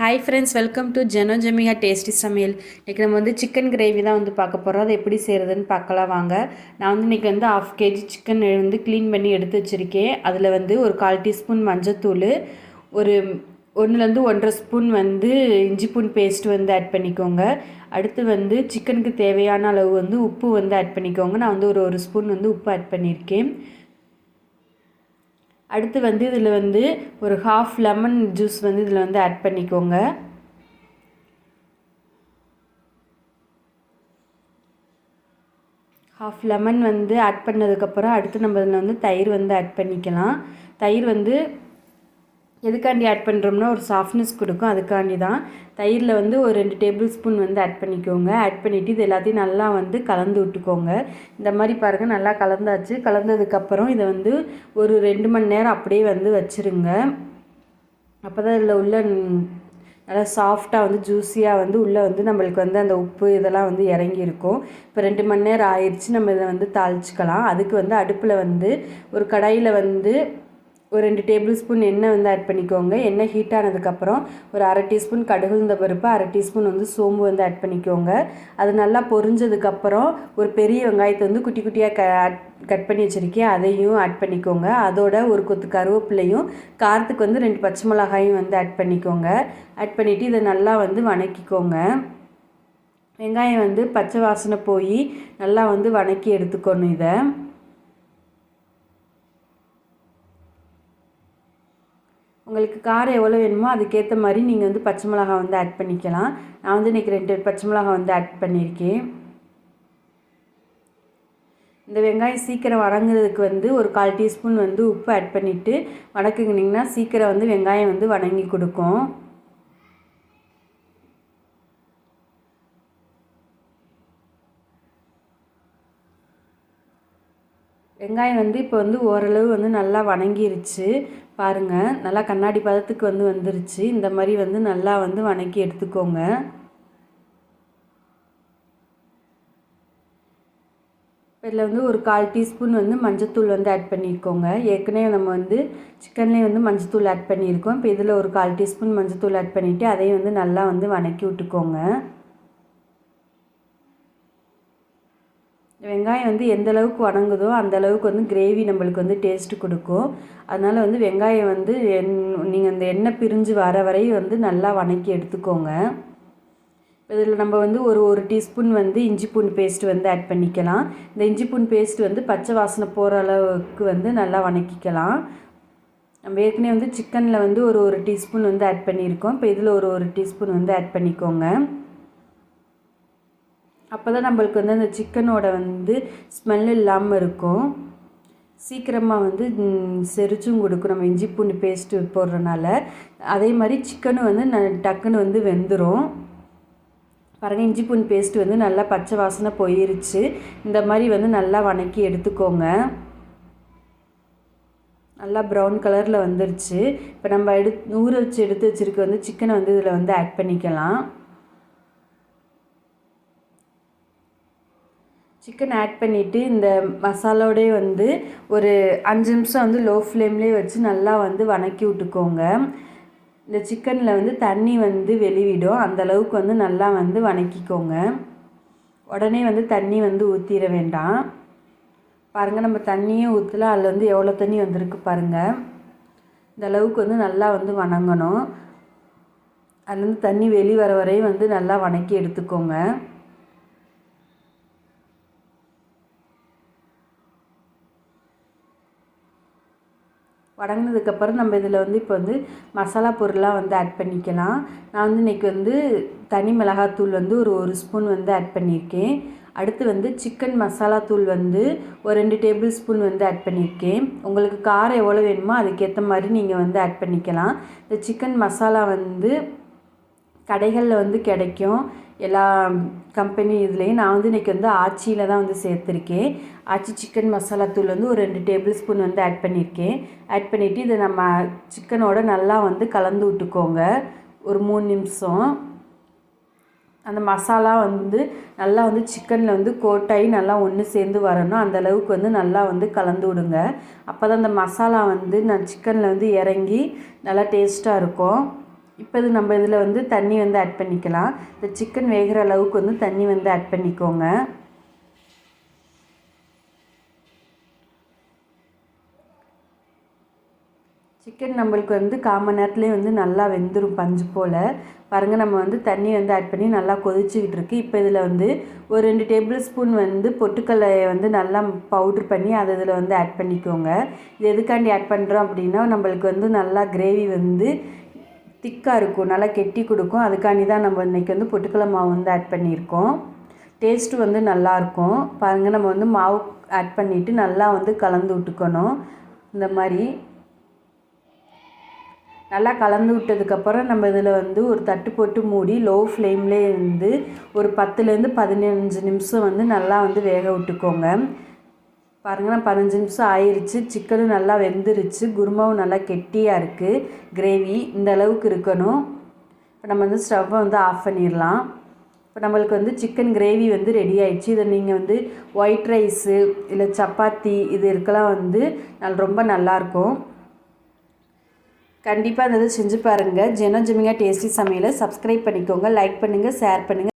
Hi friends, welcome to Jeno Jemika tasty சமையல். இன்றைக்கி நம்ம வந்து சிக்கன் கிரேவி தான் வந்து பார்க்க போகிறோம். அதை எப்படி செய்கிறதுன்னு பார்க்கலாம் வாங்க. நான் வந்து இன்றைக்கி வந்து 1/2 kg சிக்கன் வந்து க்ளீன் பண்ணி எடுத்து வச்சுருக்கேன். அதில் வந்து ஒரு 1/4 டீஸ்பூன் மஞ்சத்தூள், ஒரு 1 1/2 ஸ்பூன் வந்து இஞ்சி பூண்டு பேஸ்ட் வந்து ஆட் பண்ணிக்கோங்க. அடுத்து வந்து சிக்கனுக்கு தேவையான அளவு வந்து உப்பு வந்து ஆட் பண்ணிக்கோங்க. நான் வந்து ஒரு ஸ்பூன் வந்து உப்பு ஆட் பண்ணியிருக்கேன். அடுத்து வந்து இதில் வந்து ஒரு 1/2 லெமன் ஜூஸ் வந்து இதில் வந்து ஆட் பண்ணிக்கோங்க. ஹாஃப் லெமன் வந்து ஆட் பண்ணதுக்கப்புறம் அடுத்து நம்ம இதில் வந்து தயிர் வந்து ஆட் பண்ணிக்கலாம். தயிர் வந்து எதுக்காண்டி ஆட் பண்ணுறோம்னா ஒரு சாஃப்ட்னஸ் கொடுக்கும், அதுக்காண்டி தான். தயிரில் வந்து ஒரு 2 டேபிள் ஸ்பூன் வந்து ஆட் பண்ணிக்கோங்க. ஆட் பண்ணிவிட்டு இது எல்லாத்தையும் நல்லா வந்து கலந்து விட்டுக்கோங்க. இந்த மாதிரி பாருங்கள், நல்லா கலந்தாச்சு. கலந்ததுக்கப்புறம் இதை வந்து ஒரு 2 மணி நேரம் அப்படியே வந்து வச்சுருங்க. அப்போ தான் இதில் உள்ள நல்லா சாஃப்டாக வந்து ஜூஸியாக வந்து உள்ளே வந்து நம்மளுக்கு வந்து அந்த உப்பு இதெல்லாம் வந்து இறங்கியிருக்கும். இப்போ 2 மணி நேரம் ஆயிடுச்சு. நம்ம இதை வந்து தாளிச்சிக்கலாம். அதுக்கு வந்து அடுப்பில் வந்து ஒரு கடாயில் வந்து ஒரு 2 டேபிள் ஸ்பூன் எண்ணெய் வந்து ஆட் பண்ணிக்கோங்க. எண்ணெய் ஹீட் ஆனதுக்கப்புறம் ஒரு 1/2 டீஸ்பூன் கடுகு உளுந்த பருப்பு, 1/2 டீஸ்பூன் வந்து சோம்பு வந்து ஆட் பண்ணிக்கோங்க. அது நல்லா பொரிஞ்சதுக்கப்புறம் ஒரு பெரிய வெங்காயத்தை வந்து குட்டி குட்டியாக கட் பண்ணி வச்சுருக்கேன், அதையும் ஆட் பண்ணிக்கோங்க. அதோட ஒரு கொத்து கருவேப்பிலையும், காரத்துக்கு வந்து 2 பச்சை மிளகாயும் வந்து ஆட் பண்ணிக்கோங்க. ஆட் பண்ணிவிட்டு இதை நல்லா வந்து வணக்கிக்கோங்க. வெங்காயம் வந்து பச்சை வாசனை போய் நல்லா வந்து வணக்கி எடுத்துக்கணும். இதை உங்களுக்கு காரம் எவ்வளோ வேணுமோ அதுக்கேற்ற மாதிரி நீங்கள் வந்து பச்சை மிளகாய் வந்து ஆட் பண்ணிக்கலாம். நான் வந்து இன்றைக்கி 2 பச்சை மிளகாய் வந்து ஆட் பண்ணியிருக்கேன். இந்த வெங்காயம் சீக்கிரம் வதங்குறதுக்கு வந்து ஒரு 1/4 டீஸ்பூன் வந்து உப்பு ஆட் பண்ணிவிட்டு வதக்குனிங்கன்னா சீக்கிரம் வந்து வெங்காயம் வந்து வதங்கி கொடுக்கும். வெங்காயம் வந்து இப்போ வந்து ஓரளவு வந்து நல்லா வதங்கிருச்சு பாருங்கள். நல்லா கண்ணாடி பதத்துக்கு வந்து வந்துருச்சு. இந்த மாதிரி வந்து நல்லா வந்து வதக்கி எடுத்துக்கோங்க. இதில் வந்து ஒரு 1/4 டீஸ்பூன் வந்து மஞ்சத்தூள் வந்து ஆட் பண்ணியிருக்கோங்க. ஏற்கனவே நம்ம வந்து சிக்கன்லேயே வந்து மஞ்சத்தூள் ஆட் பண்ணியிருக்கோம். இப்போ இதில் ஒரு 1/4 டீஸ்பூன் மஞ்சத்தூள் ஆட் பண்ணிவிட்டு அதையும் வந்து நல்லா வந்து வதக்கி விட்டுக்கோங்க. வெங்காயம் வந்து எந்த அளவுக்கு வதங்குதோ அந்த அளவுக்கு வந்து கிரேவி நம்மளுக்கு வந்து டேஸ்ட்டு கொடுக்கும். அதனால் வந்து வெங்காயம் வந்து நீங்கள் அந்த எண்ணெய் பிரிஞ்சு வர வரையும் வந்து நல்லா வதக்கி எடுத்துக்கோங்க. இதில் நம்ம வந்து ஒரு டீஸ்பூன் வந்து இஞ்சி பூண்டு பேஸ்ட் வந்து ஆட் பண்ணிக்கலாம். இந்த இஞ்சி பூண்டு பேஸ்ட் வந்து பச்சை வாசனை போகிற அளவுக்கு வந்து நல்லா வதக்கிக்கலாம். நம்ம ஏற்கனவே வந்து சிக்கனில் வந்து ஒரு டீஸ்பூன் வந்து ஆட் பண்ணியிருக்கோம். இப்போ இதில் ஒரு டீஸ்பூன் வந்து ஆட் பண்ணிக்கோங்க. அப்போ தான் நம்மளுக்கு வந்து அந்த சிக்கனோட வந்து ஸ்மெல் இல்லாமல் இருக்கும். சீக்கிரமாக வந்து செரிச்சும் கொடுக்கும் நம்ம இஞ்சி பூண்டு பேஸ்ட்டு போடுறதுனால. அதே மாதிரி சிக்கனும் வந்து டக்குன்னு வந்து வெந்துடும். பாருங்கள், இஞ்சி பூண்டு பேஸ்ட்டு வந்து நல்லா பச்சை வாசனை போயிருச்சு. இந்த மாதிரி வந்து நல்லா வதக்கி எடுத்துக்கோங்க. நல்லா ப்ரௌன் கலரில் வந்துருச்சு. இப்போ நம்ம ஊற வச்சு எடுத்து வச்சுருக்க வந்து சிக்கனை வந்து இதில் வந்து ஆட் பண்ணிக்கலாம். சிக்கன் ஆட் பண்ணிவிட்டு இந்த மசாலோடே வந்து ஒரு 5 நிமிஷம் வந்து லோ ஃப்ளேம்லேயே வச்சு நல்லா வந்து வதக்கி விட்டுக்கோங்க. இந்த சிக்கனில் வந்து தண்ணி வந்து வெளிவிடும், அந்தளவுக்கு வந்து நல்லா வந்து வதக்கிக்கோங்க. உடனே வந்து தண்ணி வந்து ஊற்றிட வேண்டாம். பாருங்கள், நம்ம தண்ணியே ஊற்றலாம். அதில் வந்து எவ்வளோ தண்ணி வந்திருக்கு பாருங்கள். இந்த அளவுக்கு வந்து நல்லா வந்து வதங்கணும். அதுலேருந்து தண்ணி வெளி வர வரையும் வந்து நல்லா வதக்கி எடுத்துக்கோங்க. வதங்கினதுக்கப்புறம் நம்ம இதில் வந்து இப்போ வந்து மசாலா பொருளாக வந்து ஆட் பண்ணிக்கலாம். நான் வந்து இன்றைக்கி வந்து தனி மிளகாத்தூள் வந்து ஒரு ஸ்பூன் வந்து ஆட் பண்ணியிருக்கேன். அடுத்து வந்து சிக்கன் மசாலா தூள் வந்து ஒரு 2 டேபிள் ஸ்பூன் வந்து ஆட் பண்ணியிருக்கேன். உங்களுக்கு காரம் எவ்வளோ வேணுமோ அதுக்கேற்ற மாதிரி நீங்கள் வந்து ஆட் பண்ணிக்கலாம். இந்த சிக்கன் மசாலா வந்து கடைகளில் வந்து கிடைக்கும், எல்லா கம்பெனி இதுலேயும். நான் வந்து இன்றைக்கி வந்து ஆச்சியில் தான் வந்து சேர்த்துருக்கேன். ஆச்சி சிக்கன் மசாலா தூள் வந்து ஒரு 2 டேபிள் ஸ்பூன் வந்து ஆட் பண்ணியிருக்கேன். ஆட் பண்ணிவிட்டு இதை நம்ம சிக்கனோட நல்லா வந்து கலந்து விட்டுக்கோங்க. ஒரு 3 நிமிஷம் அந்த மசாலா வந்து நல்லா வந்து சிக்கனில் வந்து கோட்டாகி நல்லா ஒன்று சேர்ந்து வரணும். அந்தளவுக்கு வந்து நல்லா வந்து கலந்து விடுங்க. அப்போ தான் அந்த மசாலா வந்து சிக்கனில் வந்து இறங்கி நல்லா டேஸ்ட்டாக இருக்கும். இப்போ இது நம்ம இதில் வந்து தண்ணி வந்து ஆட் பண்ணிக்கலாம். இந்த சிக்கன் வேகிற அளவுக்கு வந்து தண்ணி வந்து ஆட் பண்ணிக்கோங்க. சிக்கன் நம்மளுக்கு வந்து 1/4 மணி நேரத்துலேயே வந்து நல்லா வெந்துடும் பஞ்சு போல். பாருங்கள், நம்ம வந்து தண்ணி வந்து ஆட் பண்ணி நல்லா கொதிச்சுக்கிட்டு இருக்குது. இப்போ இதில் வந்து ஒரு 2 டேபிள் ஸ்பூன் வந்து பொட்டுக்கல்லையை வந்து நல்லா பவுட்ரு பண்ணி அதை இதில் வந்து ஆட் பண்ணிக்கோங்க. இது எதுக்காண்டி ஆட் பண்ணுறோம் அப்படின்னா, நம்மளுக்கு வந்து நல்லா கிரேவி வந்து திக்காக இருக்கும், நல்லா கெட்டி கொடுக்கும். அதுக்காண்டி தான் நம்ம இன்றைக்கி வந்து பொட்டுக்கடலை மாவு வந்து ஆட் பண்ணியிருக்கோம். டேஸ்ட்டு வந்து நல்லாயிருக்கும். பாருங்கள், நம்ம வந்து மாவு ஆட் பண்ணிவிட்டு நல்லா வந்து கலந்து விட்டுக்கணும். இந்த மாதிரி நல்லா கலந்து விட்டதுக்கப்புறம் நம்ம இதில் வந்து ஒரு தட்டு போட்டு மூடி லோ ஃப்ளேம்லேயே இருந்து ஒரு 10லேருந்து 15 நிமிஷம் வந்து நல்லா வந்து வேக விட்டுக்கோங்க. பாருங்கள், 15 நிமிஷம் ஆயிடுச்சு. சிக்கனும் நல்லா வெந்துருச்சு. குருமாவும் நல்லா கெட்டியாக இருக்குது. கிரேவி இந்த அளவுக்கு இருக்கணும். இப்போ நம்ம வந்து ஸ்டவ்வை வந்து ஆஃப் பண்ணிடலாம். இப்போ நம்மளுக்கு வந்து சிக்கன் கிரேவி வந்து ரெடி ஆயிடுச்சு. இதை நீங்கள் வந்து ஒயிட் ரைஸு இல்லை சப்பாத்தி இது இருக்கலாம் வந்து ரொம்ப நல்லாயிருக்கும். கண்டிப்பாக அந்த இது செஞ்சு பாருங்கள். ஜெனோ ஜெமிகா டேஸ்டி சமையலை சப்ஸ்கிரைப் பண்ணிக்கோங்க, லைக் பண்ணுங்கள், ஷேர் பண்ணுங்கள்.